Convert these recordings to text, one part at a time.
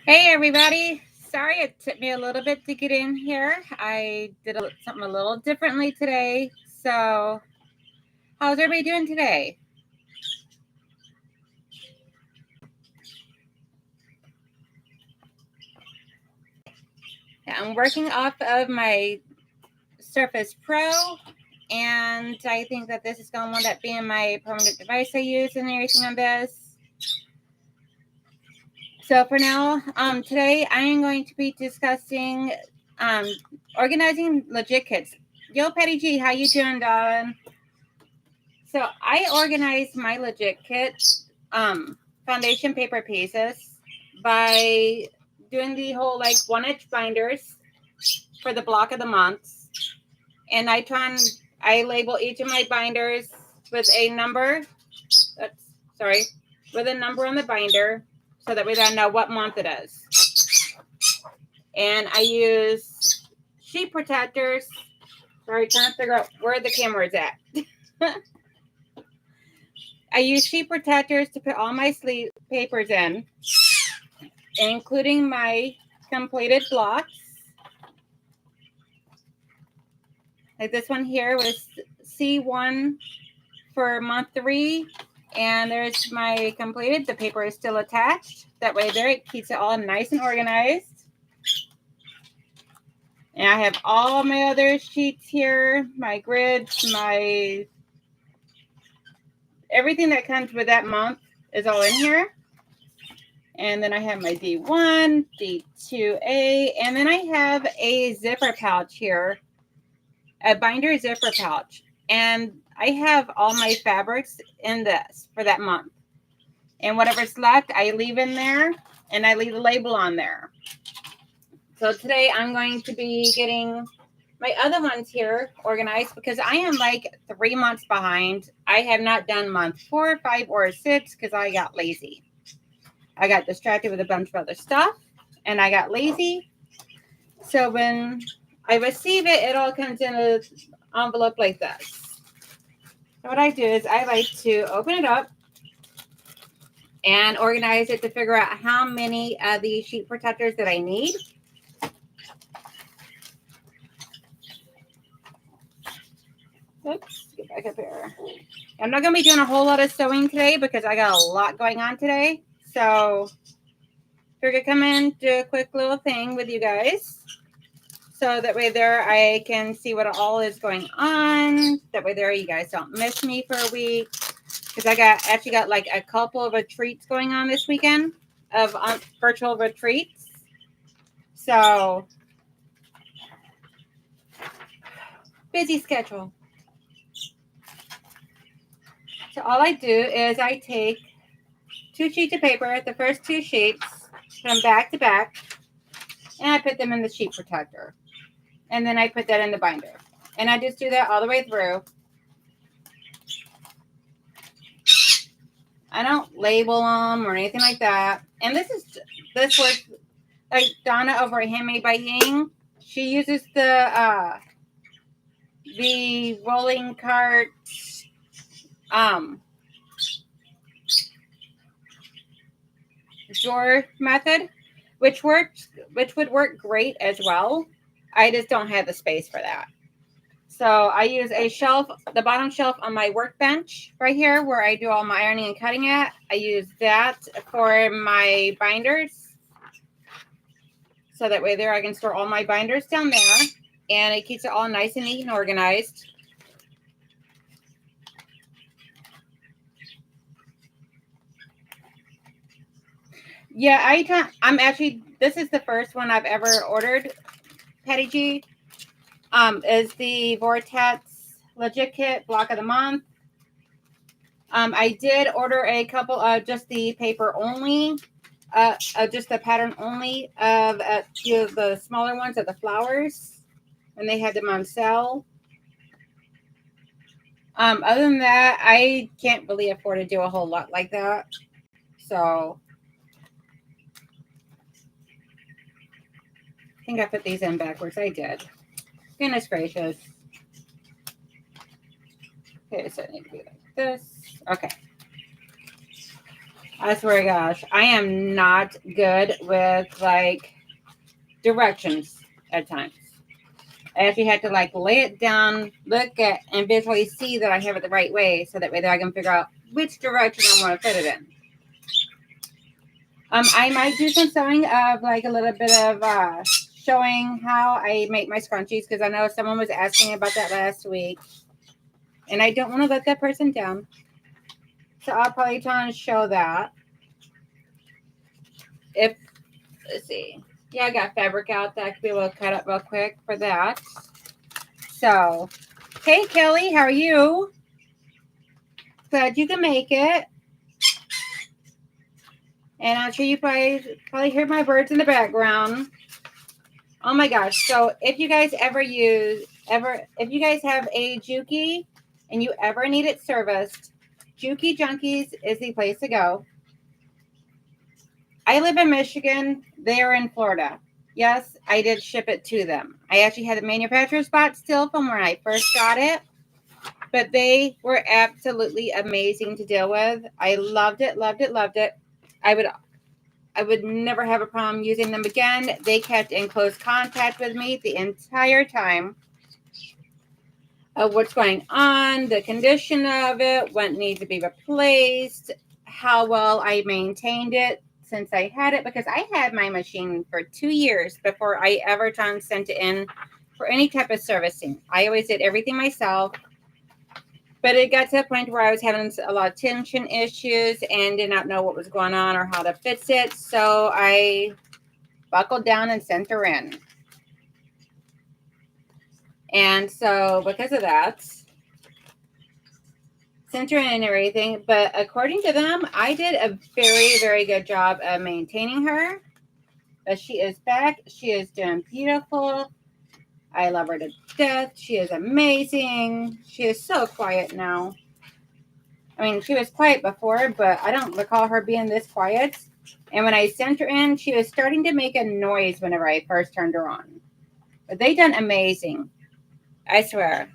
Hey everybody! Sorry it took me a little bit to get in here. I did something a little differently today. So, how's everybody doing today? I'm working off of my Surface Pro, and I think that this is going to end up being my permanent device I use and everything on this. So for now, today I am going to be discussing organizing legit kits. Yo, Patty G, how you doing, darling? So I organized my legit kit foundation paper pieces by doing the whole like 1-inch binders for the block of the months. And I label each of my binders with a number. With a number on the binder so that way I know what month it is. And I use sheet protectors. Sorry, trying to figure out where the camera is at. I use sheet protectors to put all my sleeve papers in, including my completed blocks. Like this one here was C1 for month 3. And there's my completed. The paper is still attached. That way there it keeps it all nice and organized. And I have all my other sheets here, my grids, my everything that comes with that month is all in here. And then I have my D1, D2A, and then I have a zipper pouch here, a binder zipper pouch. And I have all my fabrics in this for that month. And whatever's left, I leave in there, and I leave the label on there. So today I'm going to be getting my other ones here organized because I am like 3 months behind. I have not done month 4, 5, or 6 because I got lazy. I got distracted with a bunch of other stuff and I got lazy. So when I receive it, it all comes in an envelope like this. So what I do is I like to open it up and organize it to figure out how many of these sheet protectors that I need. Oops, get back up here. I'm not going to be doing a whole lot of sewing today because I got a lot going on today. So figured come in, do a quick little thing with you guys. So that way there I can see what all is going on. That way there you guys don't miss me for a week. Because I actually got like a couple of retreats going on this weekend of virtual retreats. So busy schedule. So all I do is I take 2 sheets of paper, the first 2 sheets, put them back to back, and I put them in the sheet protector. And then I put that in the binder. And I just do that all the way through. I don't label them or anything like that. And this was like Donna over at Handmade by Ying. She uses the rolling cart drawer method, which would work great as well. I just don't have the space for that. So I use a shelf, the bottom shelf on my workbench right here where I do all my ironing and cutting at. I use that for my binders. So that way there I can store all my binders down there. And it keeps it all nice and neat and organized. Yeah, I'm actually, this is the first one I've ever ordered, Patty G. Is the Vortex Legit Kit Block of the Month. I did order a couple of just the paper only, just the pattern only of a few of the smaller ones of the flowers, and they had them on sale. Other than that, I can't really afford to do a whole lot like that. So I think I put these in backwards. I did. Goodness gracious. Okay, so it needs to be like this. Okay. I swear to gosh, I am not good with like directions at times. I actually had to like lay it down, look at, and visually see that I have it the right way, so that way that I can figure out which direction I want to fit it in. I might do some sewing of like a little bit of showing how I make my scrunchies, because I know someone was asking about that last week, and I don't want to let that person down. So I'll probably try and show that. If, let's see. Yeah, I got fabric out that I could be able to cut up real quick for that. So, hey Kelly, how are you? Glad you can make it. And I'm sure you probably hear my birds in the background. Oh my gosh. So if you guys if you guys have a Juki and you ever need it serviced, Juki Junkies is the place to go. I live in Michigan. They are in Florida. Yes, I did ship it to them. I actually had the manufacturer spot still from where I first got it, but they were absolutely amazing to deal with. I loved it, loved it, loved it. I would never have a problem using them again. They kept in close contact with me the entire time of what's going on, the condition of it, what needs to be replaced, how well I maintained it since I had it, because I had my machine for 2 years before I ever sent it in for any type of servicing. I always did everything myself, but it got to a point where I was having a lot of tension issues and did not know what was going on or how to fix it. So I buckled down and sent her in. And so because of that, sent her in and everything. But according to them, I did a very, very good job of maintaining her. But she is back. She is doing beautiful. I love her to death. She is amazing. She is so quiet now. I mean, she was quiet before, but I don't recall her being this quiet. And when I sent her in, she was starting to make a noise whenever I first turned her on. But they done amazing. I swear.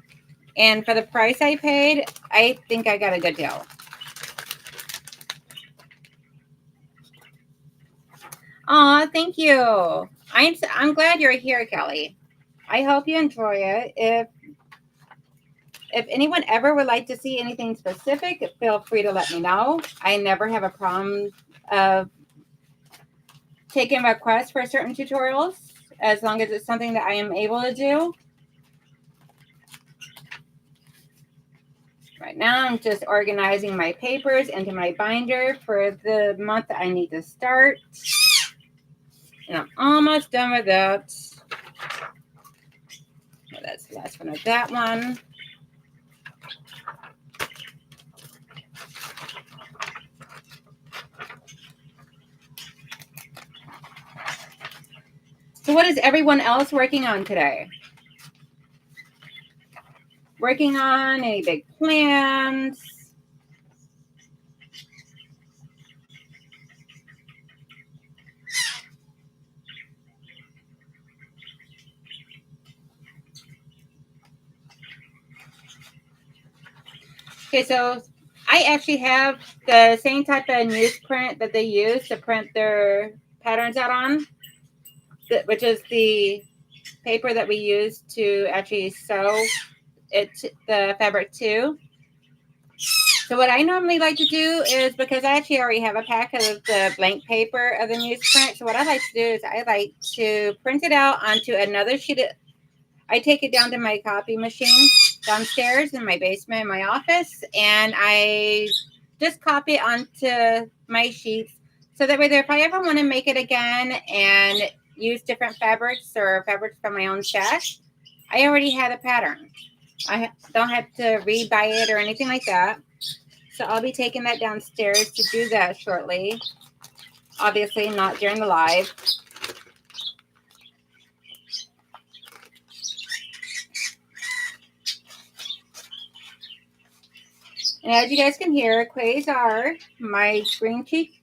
And for the price I paid, I think I got a good deal. Aw, thank you. I'm glad you're here, Kelly. I hope you enjoy it. If anyone ever would like to see anything specific, feel free to let me know. I never have a problem of taking requests for certain tutorials, as long as it's something that I am able to do. Right now, I'm just organizing my papers into my binder for the month that I need to start. And I'm almost done with that. Well, that's the last one of that one. So what is everyone else working on today? Working on any big plans? Okay, so I actually have the same type of newsprint that they use to print their patterns out on, which is the paper that we use to actually sew the fabric to. So what I normally like to do is, because I actually already have a pack of the blank paper of the newsprint, so what I like to do is I like to print it out onto another sheet. I take it down to my copy machine downstairs in my basement in my office, and I just copy it onto my sheets. So that way, if I ever want to make it again and use different fabrics or fabrics from my own stash, I already have a pattern. I don't have to rebuy it or anything like that. So I'll be taking that downstairs to do that shortly. Obviously, not during the live. And as you guys can hear, Quasar, my green cheek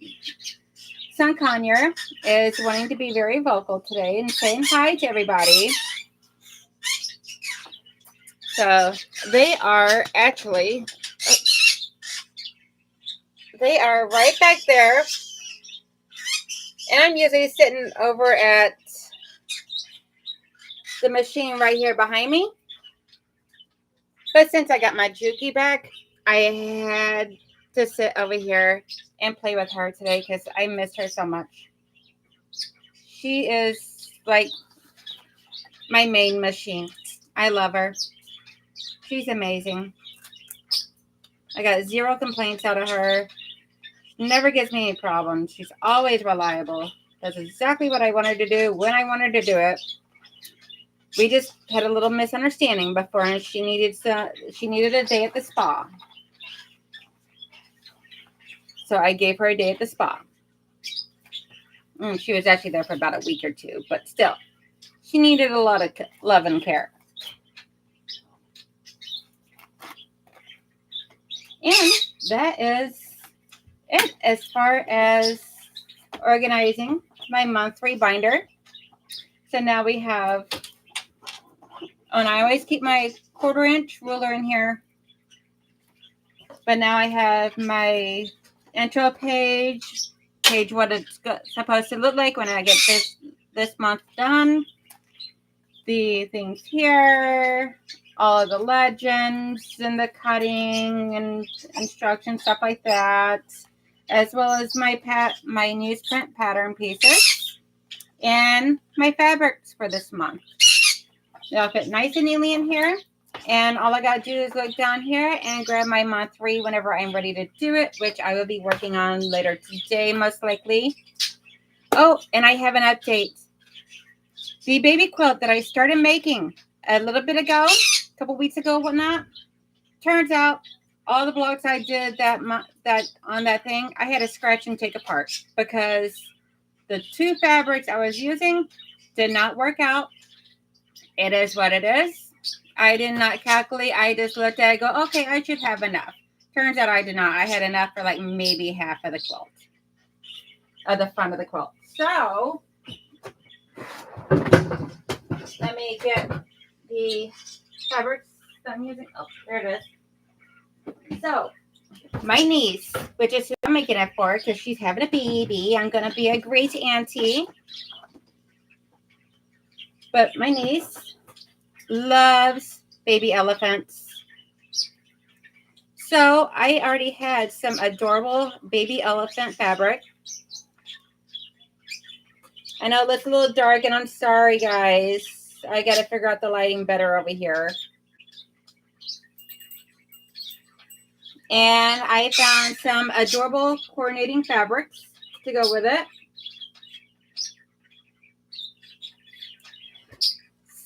sun conure, is wanting to be very vocal today and saying hi to everybody. So they are actually, they are right back there. And I'm usually sitting over at the machine right here behind me. But since I got my Juki back, I had to sit over here and play with her today because I missed her so much. She is like my main machine. I love her. She's amazing. I got 0 complaints out of her. Never gives me any problems. She's always reliable. Does exactly what I want her to do when I want her to do it. We just had a little misunderstanding before, and she needed a day at the spa. So I gave her a day at the spa. She was actually there for about a week or 2, but still, she needed a lot of love and care. And that is it as far as organizing my monthly binder. So now we have, and I always keep my 1/4-inch ruler in here. But now I have my intro page what it's supposed to look like when I get this month done. The things here, all of the legends and the cutting and instructions, stuff like that, as well as my newsprint pattern pieces and my fabrics for this month. They'll fit nice and neatly in here. And all I got to do is look down here and grab my month 3 whenever I'm ready to do it, which I will be working on later today, most likely. Oh, and I have an update. The baby quilt that I started making a little bit ago, a couple weeks ago, whatnot, turns out all the blocks I did that on that thing, I had to scratch and take apart because the 2 fabrics I was using did not work out. It is what it is. I did not calculate. I just looked at it and go, okay, I should have enough. Turns out I did not. I had enough for like maybe half of the quilt, of the front of the quilt. So let me get the fabrics that I'm using. Oh, there it is. So my niece, which is who I'm making it for because she's having a baby. I'm going to be a great auntie. But my niece loves baby elephants. So I already had some adorable baby elephant fabric. I know it looks a little dark, and I'm sorry, guys. I got to figure out the lighting better over here. And I found some adorable coordinating fabrics to go with it.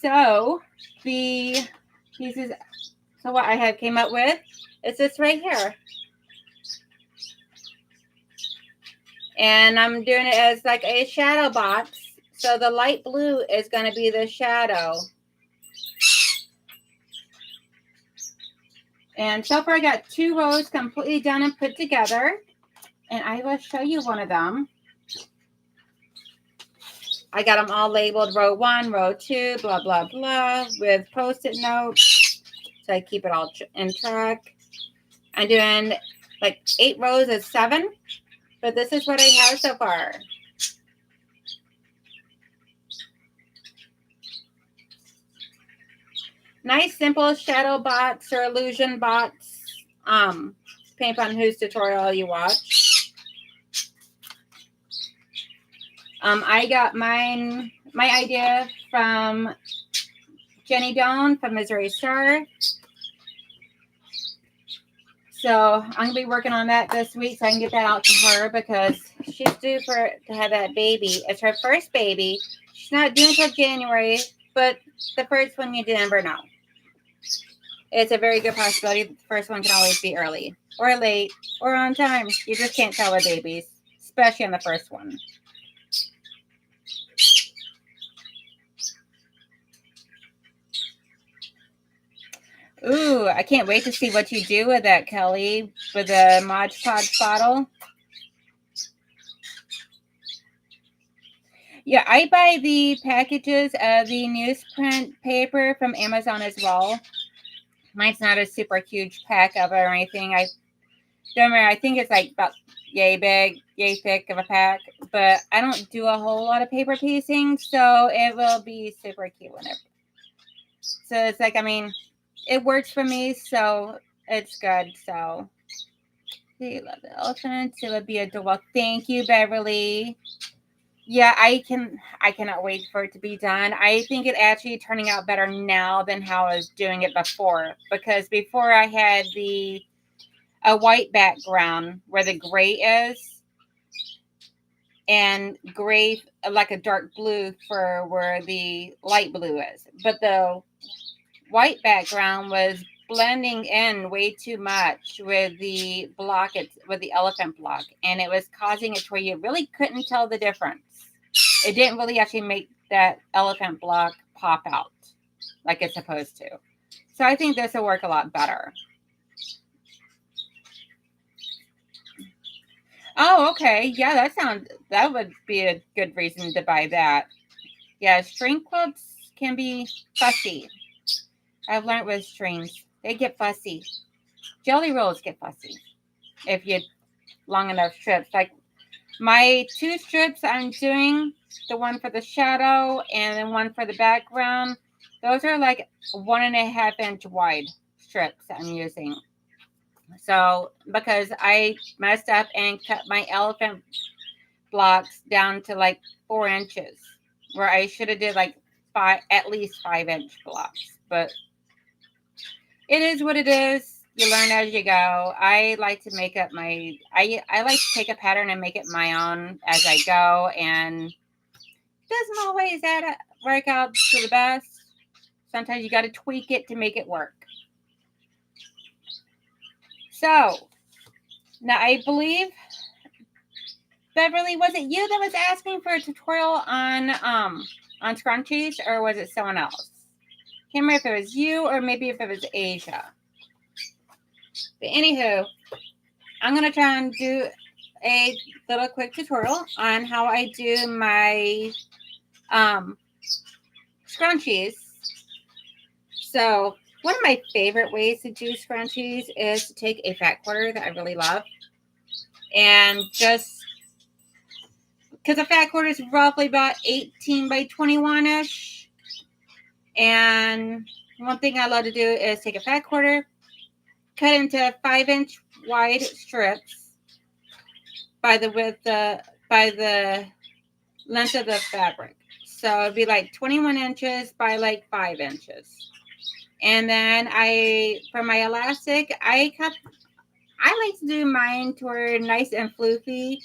So the pieces, so what I have came up with is this right here. And I'm doing it as like a shadow box. So the light blue is going to be the shadow. And so far I got 2 rows completely done and put together. And I will show you one of them. I got them all labeled row 1, row 2, blah, blah, blah, with Post-it notes. So I keep it all in track. I'm doing like 8 rows of 7. But this is what I have so far. Nice, simple shadow box or illusion box. Depending on whose tutorial you watch. I got my idea from Jenny Doan from Missouri Star. So I'm going to be working on that this week so I can get that out to her because she's due to have that baby. It's her first baby. She's not due until January, but the first one you never know. It's a very good possibility that the first one can always be early or late or on time. You just can't tell with babies, especially on the first one. Ooh, I can't wait to see what you do with that, Kelly, with the Mod Podge bottle. Yeah, I buy the packages of the newsprint paper from Amazon as well. Mine's not a super huge pack of it or anything. don't worry, I think it's like about yay big, yay thick of a pack, but I don't do a whole lot of paper piecing, so it will be super cute whenever. So it's like, I mean, it works for me, so it's good. So you love the elephants. It would be adorable. Thank you, Beverly. Yeah, I cannot wait for it to be done. I think it actually turning out better now than how I was doing it before. Because before I had a white background where the gray is, and gray like a dark blue for where the light blue is. But the white background was blending in way too much with the block, with the elephant block, and it was causing it to where you really couldn't tell the difference. It didn't really actually make that elephant block pop out like it's supposed to. So I think this will work a lot better. Oh, okay. Yeah, that would be a good reason to buy that. Yeah, string quilts can be fussy. I've learned with strings. They get fussy. Jelly rolls get fussy if you long enough strips. Like my 2 strips I'm doing, the one for the shadow and then one for the background, those are like 1.5 inch wide strips I'm using. So because I messed up and cut my elephant blocks down to like 4 inches, where I should have did like at least 5-inch blocks. But it is what it is. You learn as you go. I like to make up I like to take a pattern and make it my own as I go, and it doesn't always work out to the best. Sometimes you got to tweak it to make it work. So now I believe, Beverly, was it you that was asking for a tutorial on scrunchies, or was it someone else? Can't remember if it was you or maybe if it was Asia. But anywho, I'm going to try and do a little quick tutorial on how I do my scrunchies. So one of my favorite ways to do scrunchies is to take a fat quarter that I really love, and just because a fat quarter is roughly about 18 by 21-ish. And one thing I love to do is take a fat quarter, cut into 5-inch wide strips by the length of the fabric. So it'd be like 21 inches by like 5 inches. And then for my elastic, I like to do mine toward nice and floofy.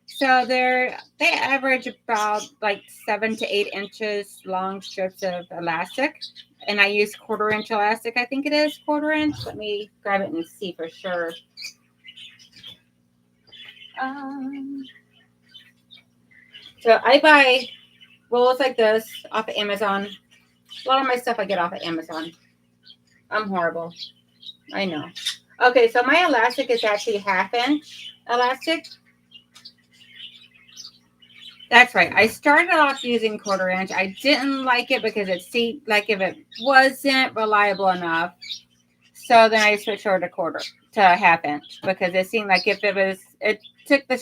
So they average about like 7 to 8 inches long strips of elastic. And I use 1/4 inch elastic. I think it is 1/4 inch. Let me grab it and see for sure. So I buy rolls like this off of Amazon. A lot of my stuff I get off of Amazon. I'm horrible. I know. Okay, so my elastic is actually 1/2 inch elastic. That's right. I started off using 1/4 inch. I didn't like it because it seemed like if it wasn't reliable enough. So then I switched over to 1/2 inch because it seemed like if it took the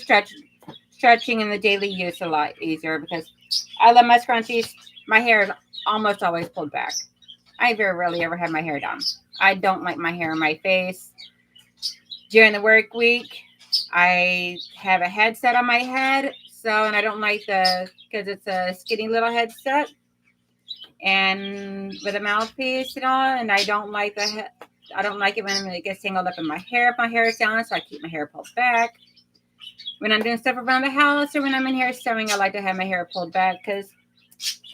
stretching and the daily use a lot easier, because I love my scrunchies. My hair is almost always pulled back. I very rarely ever have my hair down. I don't like my hair in my face. During the work week, I have a headset on my head. So, and I don't like because it's a skinny little headset and with a mouthpiece and all. And I don't like it when it gets tangled up in my hair if my hair is down. So I keep my hair pulled back. When I'm doing stuff around the house or when I'm in hair sewing, I like to have my hair pulled back because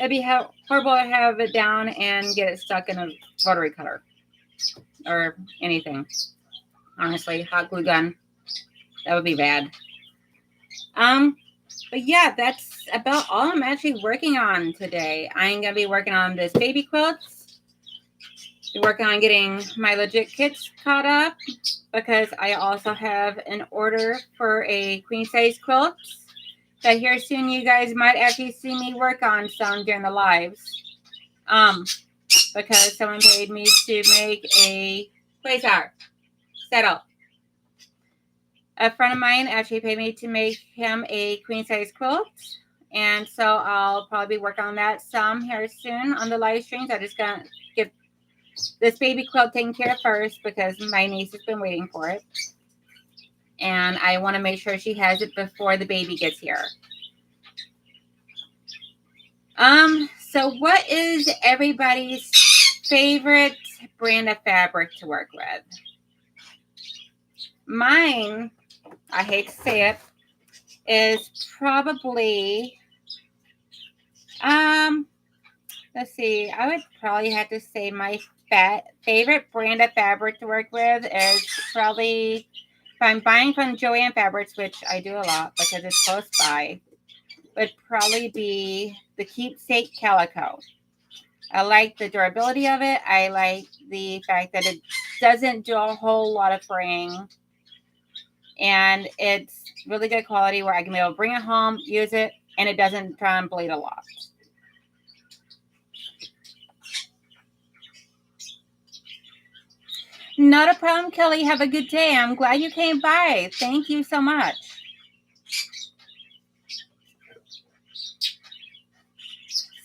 it'd be horrible to have it down and get it stuck in a rotary cutter or anything. Honestly, hot glue gun, that would be bad. But yeah, that's about all I'm actually working on today. I'm going to be working on this baby quilts. Be working on getting my legit kits caught up because I also have an order for a queen size quilt that here soon you guys might actually see me work on some during the lives. Because someone paid me to make a quasar settle. A friend of mine actually paid me to make him a queen size quilt. And so I'll probably work on that some here soon on the live streams. I just got to get this baby quilt taken care of first because my niece has been waiting for it. And I want to make sure she has it before the baby gets here. So what is everybody's favorite brand of fabric to work with? Mine, I hate to say it, is probably, let's see, I would probably have to say my favorite brand of fabric to work with is probably, if I'm buying from Joann Fabrics, which I do a lot because it's close by, would probably be the Keepsake Calico. I like the durability of it. I like the fact that it doesn't do a whole lot of fraying. And it's really good quality where I can be able to bring it home, use it, and it doesn't try and bleed a lot. Not a problem, Kelly. Have a good day. I'm glad you came by. Thank you so much.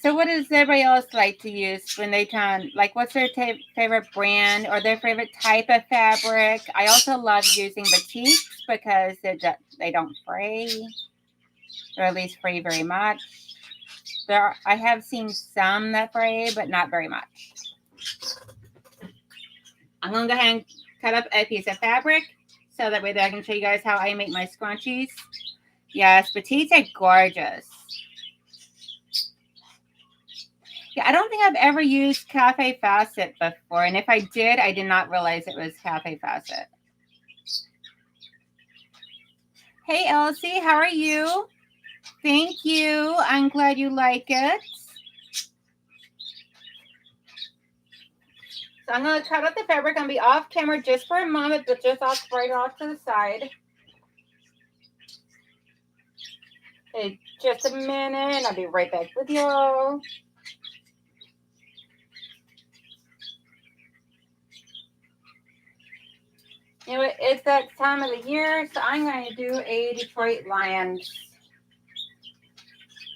So what does everybody else like to use when they turn, like what's their favorite brand or their favorite type of fabric? I also love using batiks because they don't fray, or at least fray very much. I have seen some that fray, but not very much. I'm going to go ahead and cut up a piece of fabric so that way that I can show you guys how I make my scrunchies. Yes, batiks are gorgeous. Yeah, I don't think I've ever used Cafe Facet before. And if I did not realize it was Cafe Facet. Hey, Elsie, how are you? Thank you. I'm glad you like it. So I'm going to cut out the fabric. I'm going to be off camera just for a moment, but just right off to the side. Okay, just a minute. I'll be right back with y'all. You know, it's that time of the year, so I'm going to do a Detroit Lions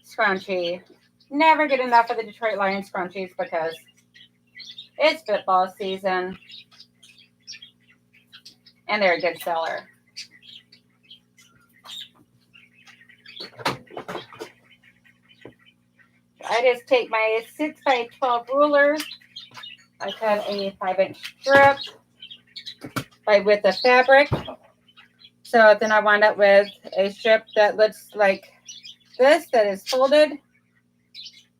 scrunchie. Never get enough of the Detroit Lions scrunchies because it's football season and they're a good seller. I just take my 6x12 ruler. I cut a 5-inch strip by width of fabric. So then I wind up with a strip that looks like this, that is folded.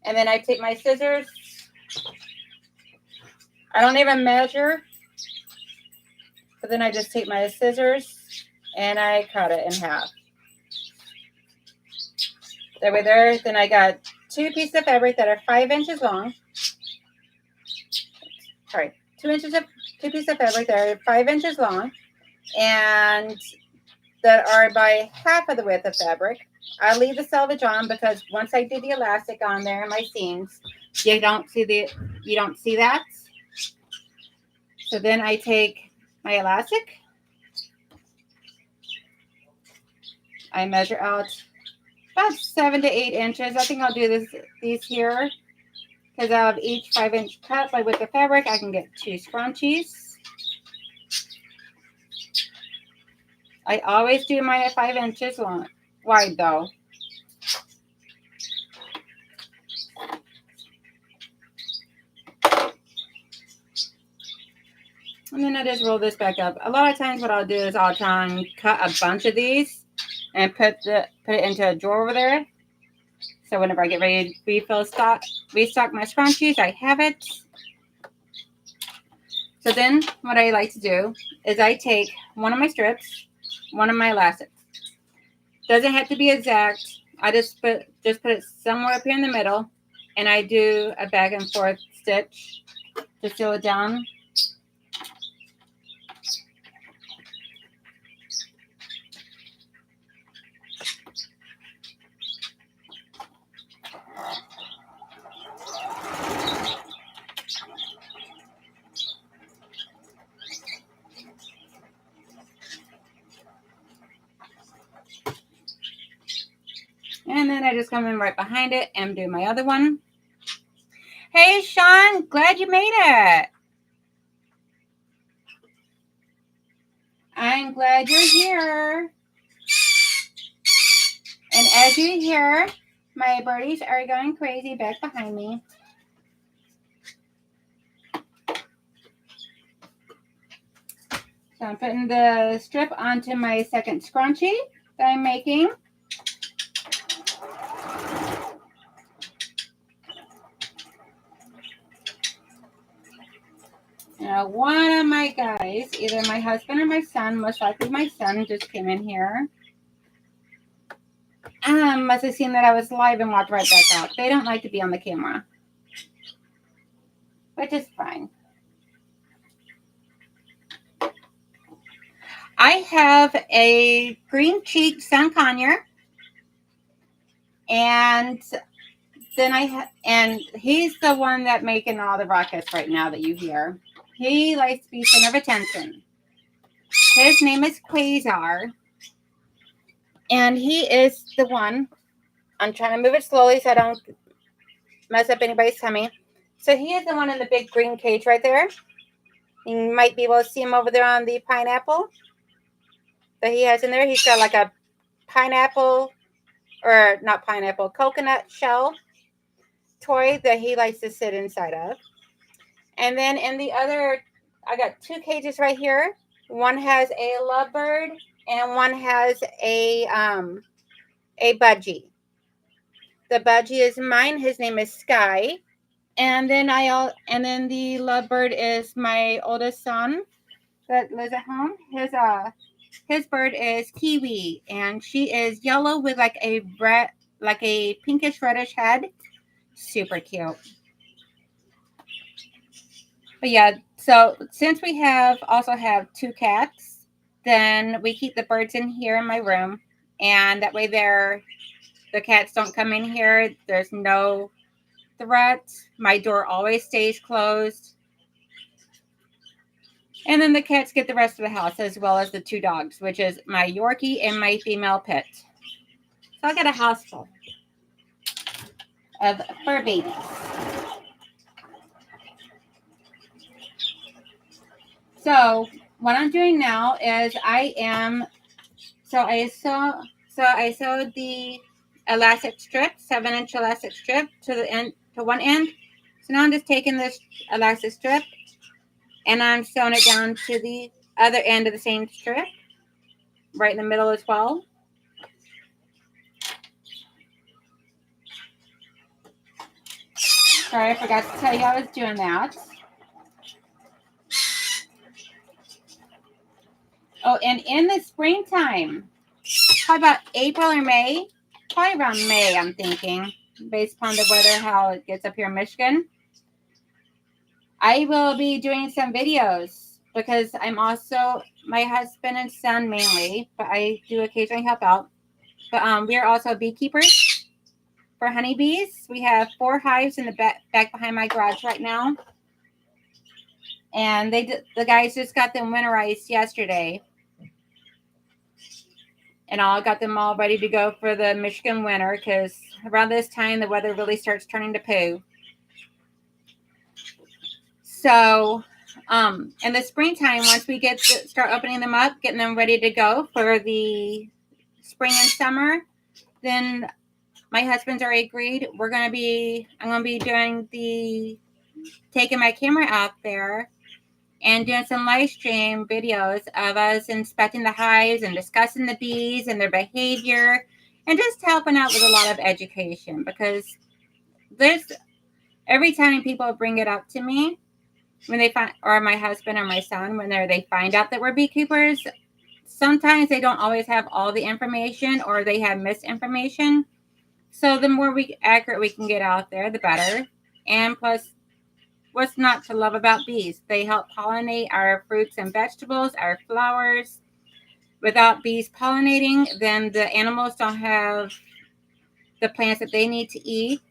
And then I take my scissors. I don't even measure. But then I just take my scissors and I cut it in half. That way there. Then I got 2 pieces of fabric that are 5 inches long. Sorry, 2 pieces of fabric that are 5 inches long and that are by half of the width of fabric. I leave the selvage on because once I do the elastic on there in my seams, you don't see that. So then I take my elastic. I measure out about 7 to 8 inches. I think I'll do these here because out of each 5-inch cut by width of fabric, I can get 2 scrunchies. I always do mine at 5 inches wide though. And then I just roll this back up. A lot of times what I'll do is I'll try and cut a bunch of these and put it into a drawer over there. So whenever I get ready to restock my scrunchies, I have it. So then what I like to do is I take one of my strips, one of my elastics. Doesn't have to be exact. I just put it somewhere up here in the middle, and I do a back and forth stitch to sew it down. And then I just come in right behind it and do my other one. Hey, Sean, glad you made it. I'm glad you're here. And as you hear, my birdies are going crazy back behind me. So I'm putting the strip onto my second scrunchie that I'm making. Now, one of my guys, either my husband or my son, most likely my son, just came in here. Must have seen that I was live and walked right back out. They don't like to be on the camera, which is fine. I have a green-cheeked Sun Conure, and then and he's the one that making all the ruckus right now that you hear. He likes to be center of attention. His name is Quasar, and he is the one. I'm trying to move it slowly so I don't mess up anybody's tummy. So he is the one in the big green cage right there. You might be able to see him over there on the pineapple that he has in there. He's got like a pineapple, or not pineapple, coconut shell toy that he likes to sit inside of. And then in the other, I got two cages right here. One has a lovebird and one has a budgie. The budgie is mine. His name is Sky. And then the lovebird is my oldest son that lives at home. His bird is Kiwi, and she is yellow with like a pinkish reddish head. Super cute. But yeah, so since we also have two cats, then we keep the birds in here in my room, and that way the cats don't come in here. There's no threat. My door always stays closed. And then the cats get the rest of the house, as well as the two dogs, which is my Yorkie and my female pit. So I got a house full of fur babies. So what I'm doing now is I sewed the elastic strip, 7-inch elastic strip to one end. So now I'm just taking this elastic strip and I'm sewing it down to the other end of the same strip, right in the middle as well. Sorry, I forgot to tell you I was doing that. Oh, and in the springtime, probably about April or May, probably around May, I'm thinking, based upon the weather, how it gets up here in Michigan, I will be doing some videos because I'm also my husband and son mainly, but I do occasionally help out. But we are also beekeepers for honeybees. We have 4 hives in the back behind my garage right now. And the guys just got them winterized yesterday. And I got them all ready to go for the Michigan winter because around this time the weather really starts turning to poo. So, in the springtime, once we start opening them up, getting them ready to go for the spring and summer, then my husband's already agreed. I'm going to be taking my camera out there and doing some live stream videos of us inspecting the hives and discussing the bees and their behavior and just helping out with a lot of education, because every time people bring it up to me, when they find, or my husband or my son, when they find out that we're beekeepers, sometimes they don't always have all the information or they have misinformation. So the more accurate we can get out there, the better. And plus, what's not to love about bees? They help pollinate our fruits and vegetables, our flowers. Without bees pollinating, then the animals don't have the plants that they need to eat.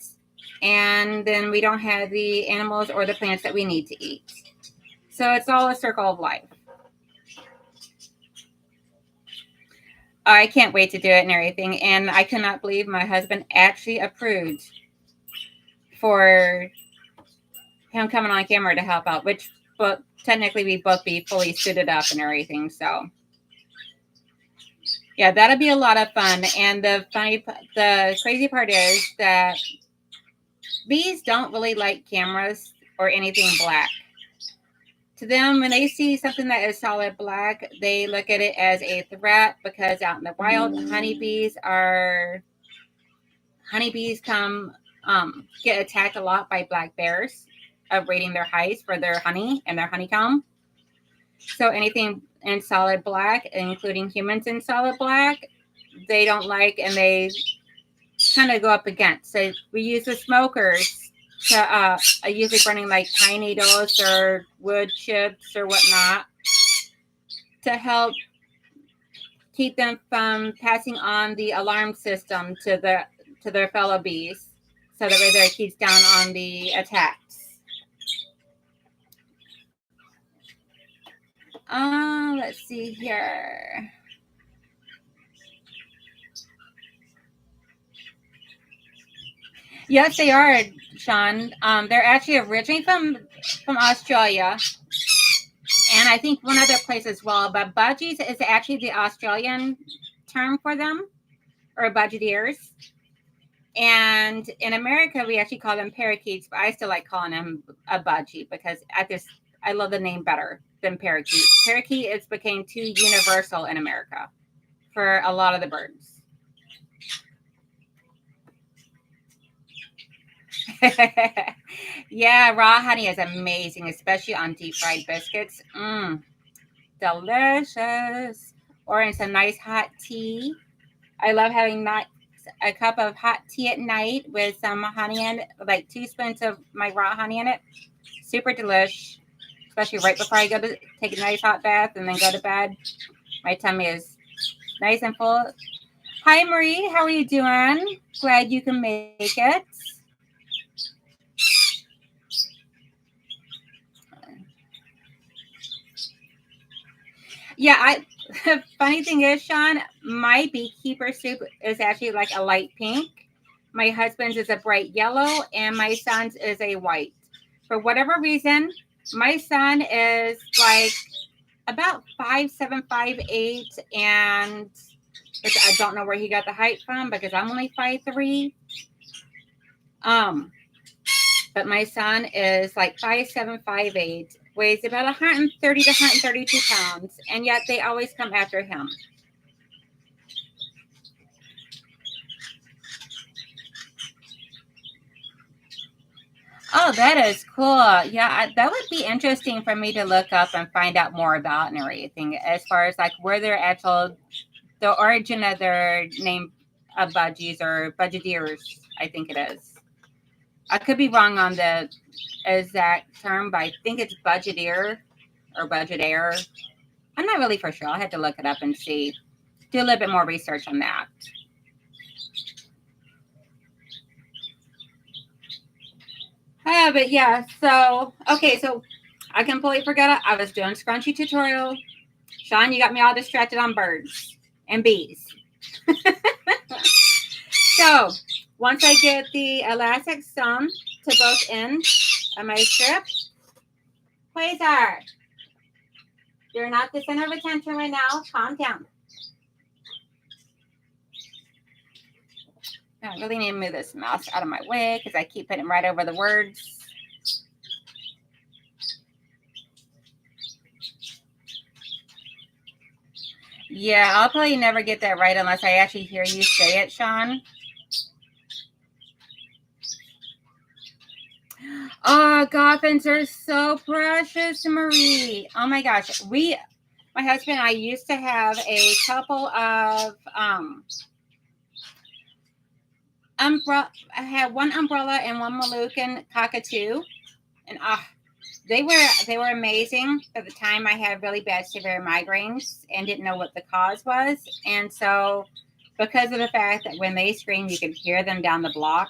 And then we don't have the animals or the plants that we need to eat. So it's all a circle of life. I can't wait to do it and everything. And I cannot believe my husband actually approved for him coming on camera to help out, which but technically we both be fully suited up and everything. So yeah, that'll be a lot of fun. And the crazy part is that bees don't really like cameras or anything black. To them, when they see something that is solid black, they look at it as a threat because out in the wild, honeybees come get attacked a lot by black bears of raiding their hives for their honey and their honeycomb. So anything in solid black, including humans in solid black, they don't like, and they kind of go up against. So we use the smokers to usually burning like pine needles or wood chips or whatnot to help keep them from passing on the alarm system to their fellow bees, so that way there keeps down on the attacks. Let's see here. Yes, they are, Sean. They're actually originally from Australia, and I think one other place as well. But budgies is actually the Australian term for them, or budgeteers. And in America, we actually call them parakeets, but I still like calling them a budgie because I love the name better than parakeet. Parakeet has became too universal in America for a lot of the birds. Yeah, raw honey is amazing, especially on deep fried biscuits. Delicious. Or in some nice hot tea. I love having a cup of hot tea at night with some honey in it, like 2 spoons of my raw honey in it. Super delish, especially right before I go to take a nice hot bath and then go to bed. My tummy is nice and full. Hi, Marie. How are you doing? Glad you can make it. Yeah, funny thing is, Sean, my beekeeper soup is actually like a light pink. My husband's is a bright yellow, and my son's is a white. For whatever reason, my son is like about 5'7", 5'8", and which I don't know where he got the height from because I'm only 5'3". But my son is like 5'7", 5'8", weighs about 130 to 132 pounds, and yet they always come after him. Oh, that is cool. Yeah, that would be interesting for me to look up and find out more about and everything, as far as like where the origin of their name of budgies or budgeteers, I think it is. I could be wrong on the exact term, but I think it's budgeteer or budgetaire. I'm not really for sure. I'll have to look it up and see. Do a little bit more research on that. But yeah, so okay, so I completely forgot I was doing scrunchy tutorial. Sean, you got me all distracted on birds and bees. So once I get the elastic sewn to both ends of my strip, Quasar, you're not the center of attention right now. Calm down. I really need to move this mouse out of my way because I keep putting right over the words. Yeah, I'll probably never get that right unless I actually hear you say it, Sean. Oh, goffins are so precious, Marie. Oh my gosh. My husband and I used to have a couple of I had one umbrella and one Moluccan cockatoo, and they were amazing. At the time, I had really bad severe migraines and didn't know what the cause was, and so because of the fact that when they screamed, you could hear them down the block,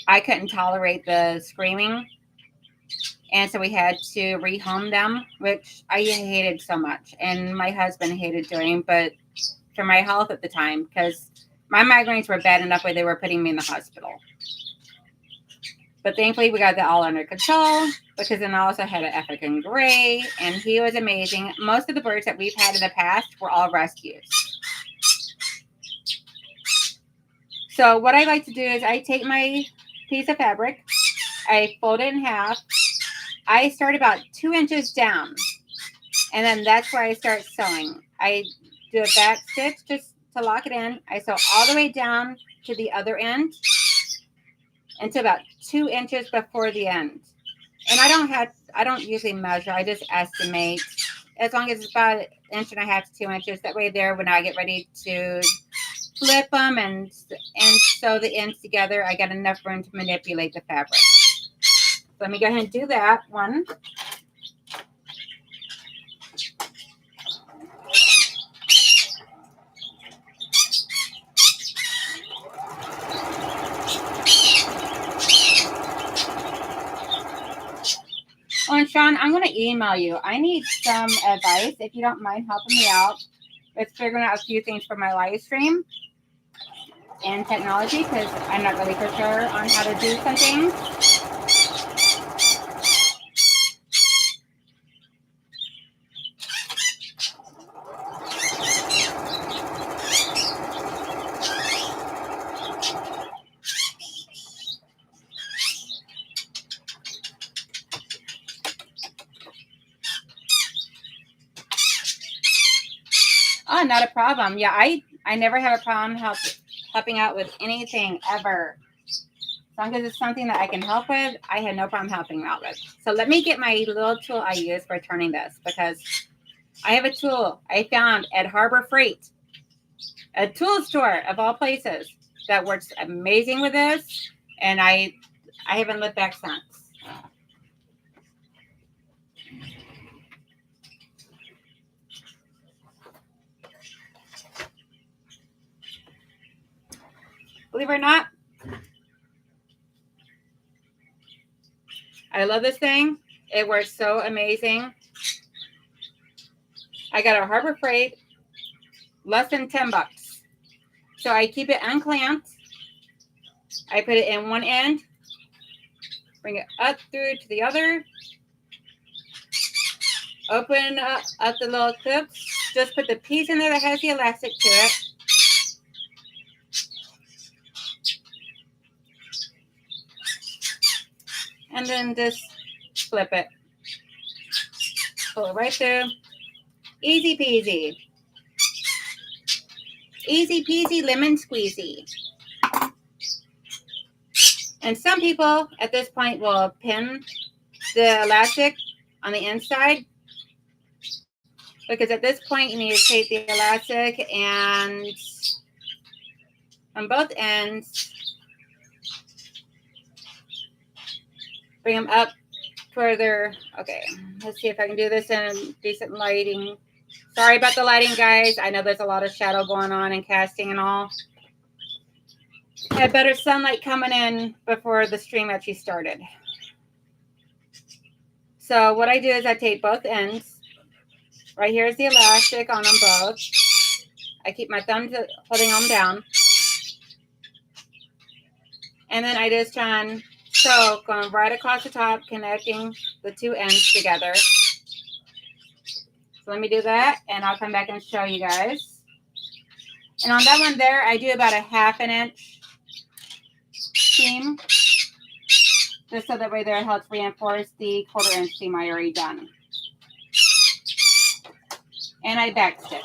I couldn't tolerate the screaming, and so we had to rehome them, which I hated so much, and my husband hated doing, but for my health at the time because my migraines were bad enough where they were putting me in the hospital. But thankfully, we got that all under control because then I also had an African gray, and he was amazing. Most of the birds that we've had in the past were all rescues. So what I like to do is I take my piece of fabric, I fold it in half. I start about 2 inches down, and then that's where I start sewing. I do a back stitch just to lock it in. I sew all the way down to the other end until about 2 inches before the end. And I don't usually measure. I just estimate as long as it's about 1.5 inches to 2 inches. That way there, when I get ready to flip them and sew the ends together, I got enough room to manipulate the fabric. So let me go ahead and do that one. Oh, and Sean, I'm going to email you. I need some advice, if you don't mind helping me out with figuring out a few things for my live stream and technology, because I'm not really for sure on how to do some things. Oh, not a problem. Yeah, I never have a problem helping out with anything ever. As long as it's something that I can help with, I had no problem helping out with. So let me get my little tool I use for turning this, because I have a tool I found at Harbor Freight, a tool store of all places, that works amazing with this, and I haven't looked back since. Believe it or not, I love this thing. It works so amazing. I got a Harbor Freight, less than $10. So I keep it unclamped. I put it in one end, bring it up through to the other, open up the little clips, just put the piece in there that has the elastic to it. And then just flip it. Pull it right through. Easy peasy. Easy peasy lemon squeezy. And some people at this point will pin the elastic on the inside, because at this point you need to take the elastic and on both ends, bring them up further. Okay, let's see if I can do this in decent lighting. Sorry about the lighting, guys. I know there's a lot of shadow going on and casting and all. I had better sunlight coming in before the stream actually started. So what I do is I take both ends. Right here is the elastic on them both. I keep my thumb holding them down. And then I just try and sew, going right across the top, connecting the two ends together. So let me do that, and I'll come back and show you guys. And on that one there, I do about a 1/2 inch seam, just so that way there it helps reinforce the 1/4 inch seam I already done. And I back stitch.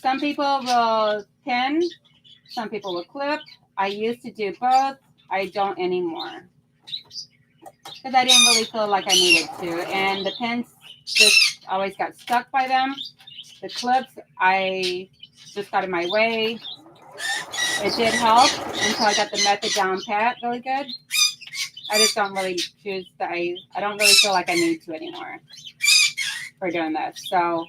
Some people will pin, some people will clip. I used to do both. I don't anymore, because I didn't really feel like I needed to. And the pins just always got stuck by them. The clips, I just got in my way. It did help until I got the method down pat really good. I just don't really choose that. I don't really feel like I need to anymore for doing this. So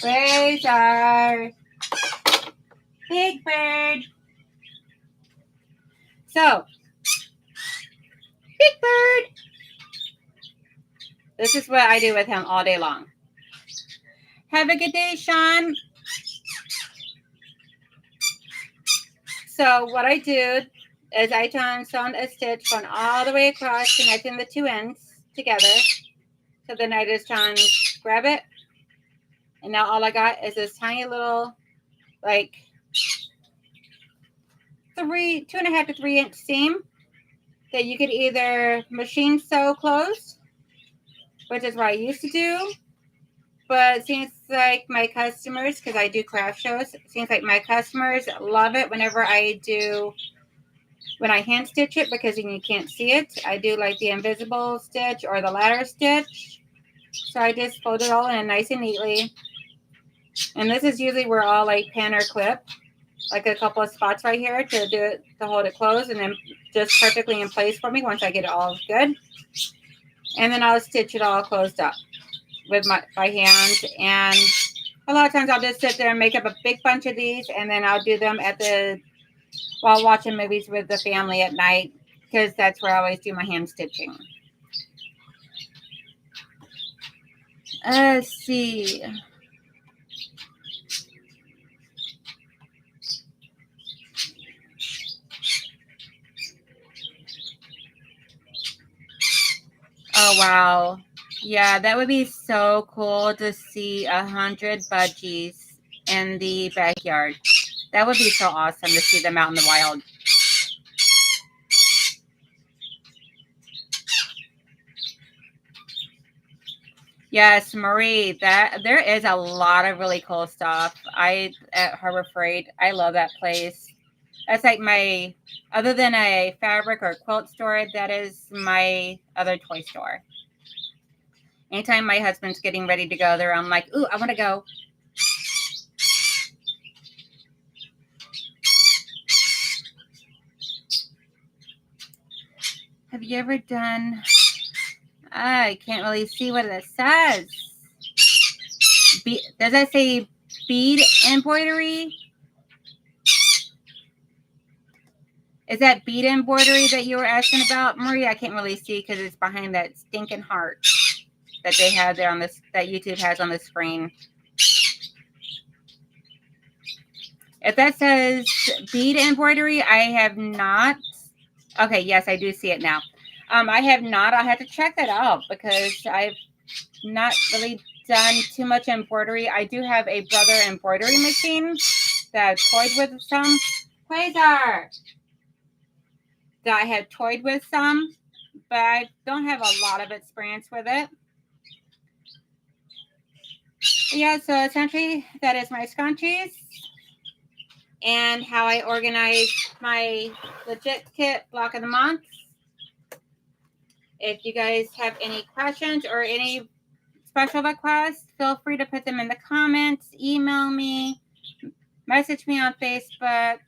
Quasar. Big bird. So, Big Bird. This is what I do with him all day long. Have a good day, Sean. So what I do is I turn on a stitch going all the way across, connecting the two ends together. So then I just grab it. And now all I got is this tiny little, like, 2.5 to 3 inch seam that you could either machine sew closed, which is what I used to do. But it seems like my customers, because I do craft shows, it seems like my customers love it whenever when I hand stitch it, because then you can't see it. I do like the invisible stitch or the ladder stitch. So I just fold it all in nice and neatly. And this is usually where I'll like pin or clip, like a couple of spots right here to do it, to hold it closed, and then just perfectly in place for me once I get it all good. And then I'll stitch it all closed up with my hand. And a lot of times I'll just sit there and make up a big bunch of these, and then I'll do them while watching movies with the family at night, because that's where I always do my hand stitching. Let's see. Oh, wow. Yeah, that would be so cool to see 100 budgies in the backyard. That would be so awesome to see them out in the wild. Yes, Marie, there is a lot of really cool stuff. At Harbor Freight, I love that place. That's like other than a fabric or quilt store, that is my other toy store. Anytime my husband's getting ready to go there, I'm like, ooh, I want to go. Have you ever done, I can't really see what it says. Does that say bead embroidery? Is that bead embroidery that you were asking about, Marie? I can't really see because it's behind that stinking heart that they have there that YouTube has on the screen. If that says bead embroidery, I have not. Okay, yes, I do see it now. I have not. I'll have to check that out because I've not really done too much embroidery. I do have a brother embroidery machine that I've toyed with some. Quasar! That I have toyed with some, but I don't have a lot of experience with it. Yeah, so essentially that is my scrunchies and how I organize my legit kit block of the month. If you guys have any questions or any special requests, feel free to put them in the comments, email me, message me on Facebook.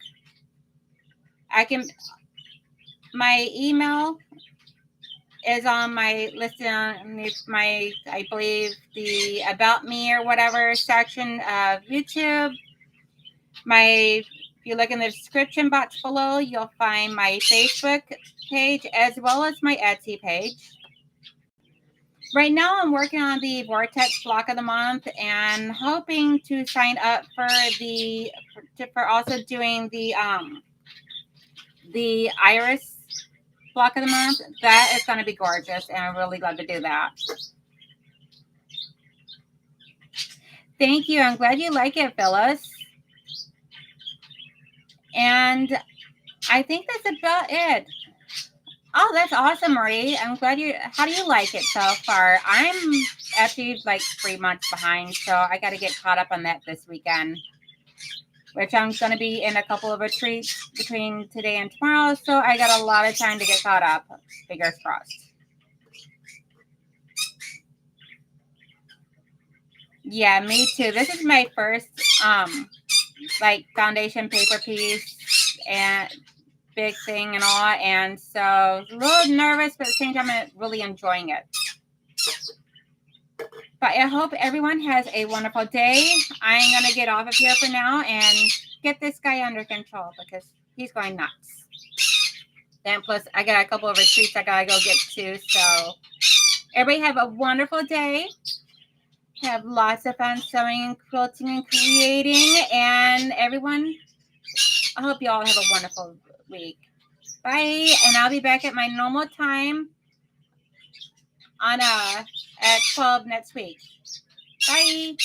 My email is on my listed on my, I believe, the About Me or whatever section of YouTube. If you look in the description box below, you'll find my Facebook page as well as my Etsy page. Right now, I'm working on the Vortex block of the month and hoping to sign up for also doing the Iris block of the month. That is going to be gorgeous, and I really love to do that. Thank you. I'm glad you like it, Phyllis. And I think that's about it. Oh, that's awesome, Marie. I'm glad how do you like it so far? I'm actually like 3 months behind, so I got to get caught up on that this weekend, which I'm going to be in a couple of retreats between today and tomorrow, so I got a lot of time to get caught up. Fingers crossed. Yeah, me too. This is my first like foundation paper piece and big thing and all, and so a little nervous, but at the same time I'm really enjoying it. But I hope everyone has a wonderful day. I'm going to get off of here for now and get this guy under control because he's going nuts. Then plus, I got a couple of retreats I got to go get to. So everybody have a wonderful day. Have lots of fun sewing and quilting and creating. And everyone, I hope you all have a wonderful week. Bye. And I'll be back at my normal time on at 12 next week. Bye.